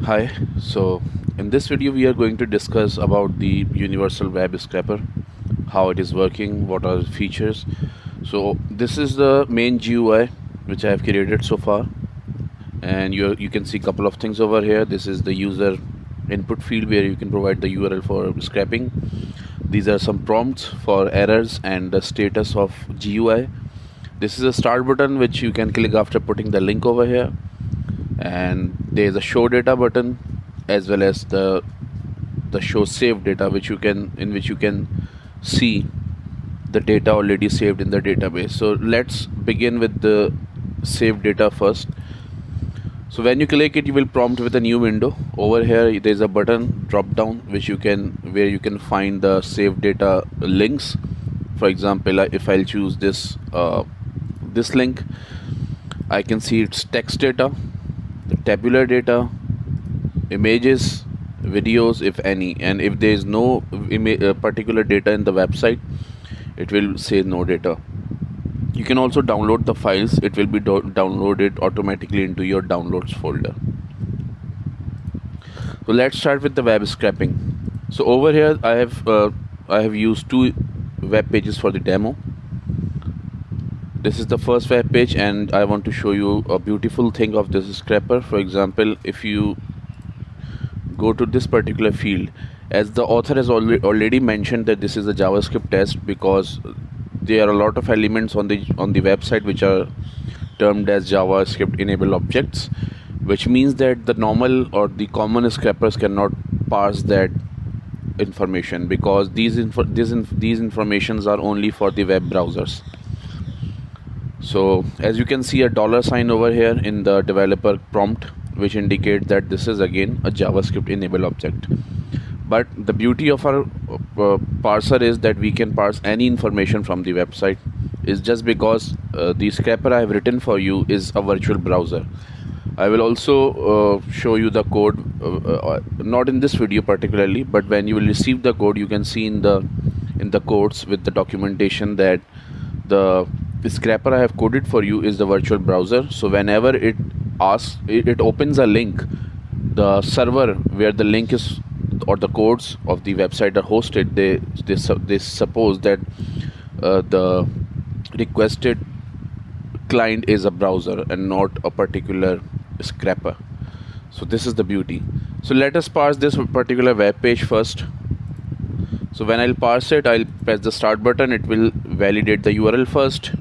Hi, so in this video we are going to discuss about the Universal Web Scraper, how it is working, what are the features. So this is the main GUI which I have created so far, and you can see a couple of things over here. This is the user input field where you can provide the URL for scraping. These are some prompts for errors and the status of GUI. This is a start button which you can click after putting the link over here, and there is a show data button as well as the show save data which you can see the data already saved in the database. So let's begin with the save data first. So when you click it, you will prompt with a new window. Over here there is a button drop down where you can find the save data links. For example, if I'll choose this link, I can see its text data, the tabular data, images, videos if any, and if there is no particular data in the website, it will say no data. You can also download the files. It will be downloaded automatically into your downloads folder. So let's start with the web scraping. So over here I have used two web pages for the demo. This is the first web page, and I want to show you a beautiful thing of this scraper. For example, if you go to this particular field, as the author has already mentioned that this is a JavaScript test, because there are a lot of elements on the website which are termed as JavaScript enable objects, which means that the normal or the common scrapers cannot parse that information, because these informations are only for the web browsers. So as you can see a $sign over here in the developer prompt, which indicates that this is again a JavaScript enable object. But the beauty of our parser is that we can parse any information from the website. Is just because the scraper I have written for you is a virtual browser. I will also show you the code, not in this video particularly, but when you will receive the code, you can see in the codes with the documentation that the scraper I have coded for you is the virtual browser. So whenever it opens a link, the server where the link is or the codes of the website are hosted, they suppose that the requested client is a browser and not a particular scraper. So this is the beauty. So let us parse this particular web page first. So when I'll parse it, I'll press the start button. It will validate the URL first,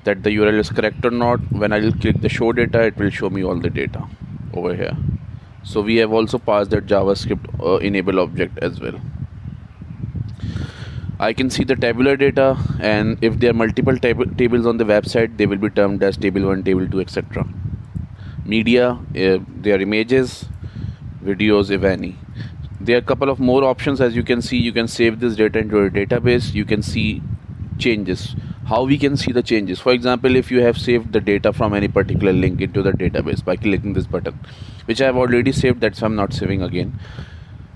that the URL is correct or not. When I will click the show data, it will show me all the data over here. So we have also passed that JavaScript enable object as well. I can see the tabular data, and if there are multiple tables on the website, they will be termed as table 1, table 2, etc. Media, there are images, videos if any. There are a couple of more options. As you can see, you can save this data into a database. You can see changes. How we can see the changes? For example, if you have saved the data from any particular link into the database by clicking this button, which I have already saved, that's why I'm not saving again.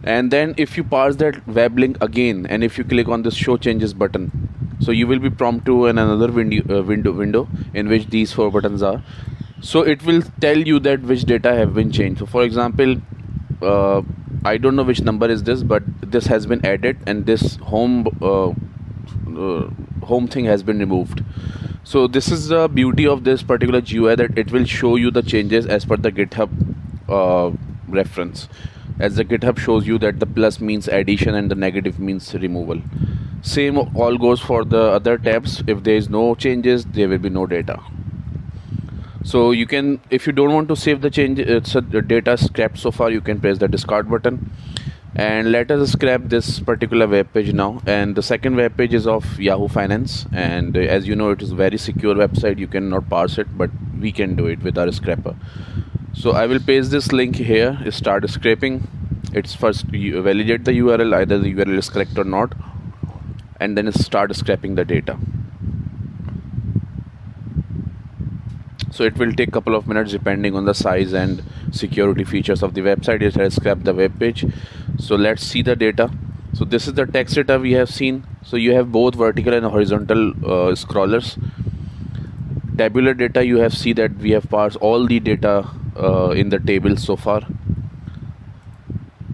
And then if you parse that web link again, and if you click on this show changes button, so you will be prompted to another window in which these 4 buttons are. So it will tell you that which data have been changed. So for example, I don't know which number is this, but this has been added, and this home thing has been removed. So this is the beauty of this particular GUI, that it will show you the changes as per the GitHub reference, as the GitHub shows you that the plus means addition and the negative means removal. Same all goes for the other tabs. If there is no changes, there will be no data. So you can, if you don't want to save the change, the data scrapped so far, you can press the discard button. And let us scrap this particular web page now. And the second web page is of Yahoo Finance, and as you know, it is a very secure website. You cannot parse it, but we can do it with our scraper. So I will paste this link here. Start scraping. It's first you validate the URL, either the URL is correct or not, and then start scraping the data. So it will take a couple of minutes depending on the size and security features of the website. It has scrapped the web page. So let's see the data. So this is the text data we have seen. So you have both vertical and horizontal scrollers. Tabular data, you have see that we have parsed all the data in the table so far.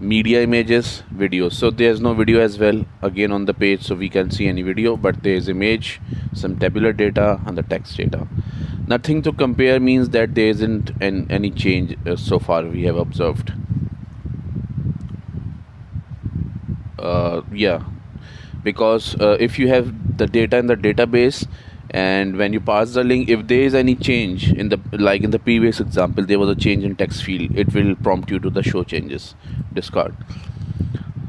Media, images, videos. So there's no video as well again on the page, so we can see any video, but there's image, some tabular data, and the text data. Nothing to compare means that there isn't any change so far we have observed. Yeah, because if you have the data in the database, and when you pass the link, if there is any change in the, like in the previous example there was a change in text field, it will prompt you to the show changes, discard.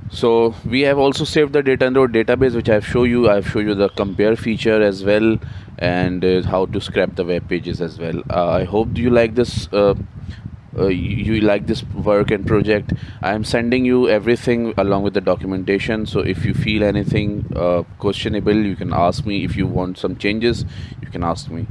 So we have also saved the data in our database, which I've shown you. I've shown you the compare feature as well, and how to scrap the web pages as well. I hope you like this. You like this work and project. I am sending you everything along with the documentation, so if you feel anything questionable, you can ask me. If you want some changes, you can ask me.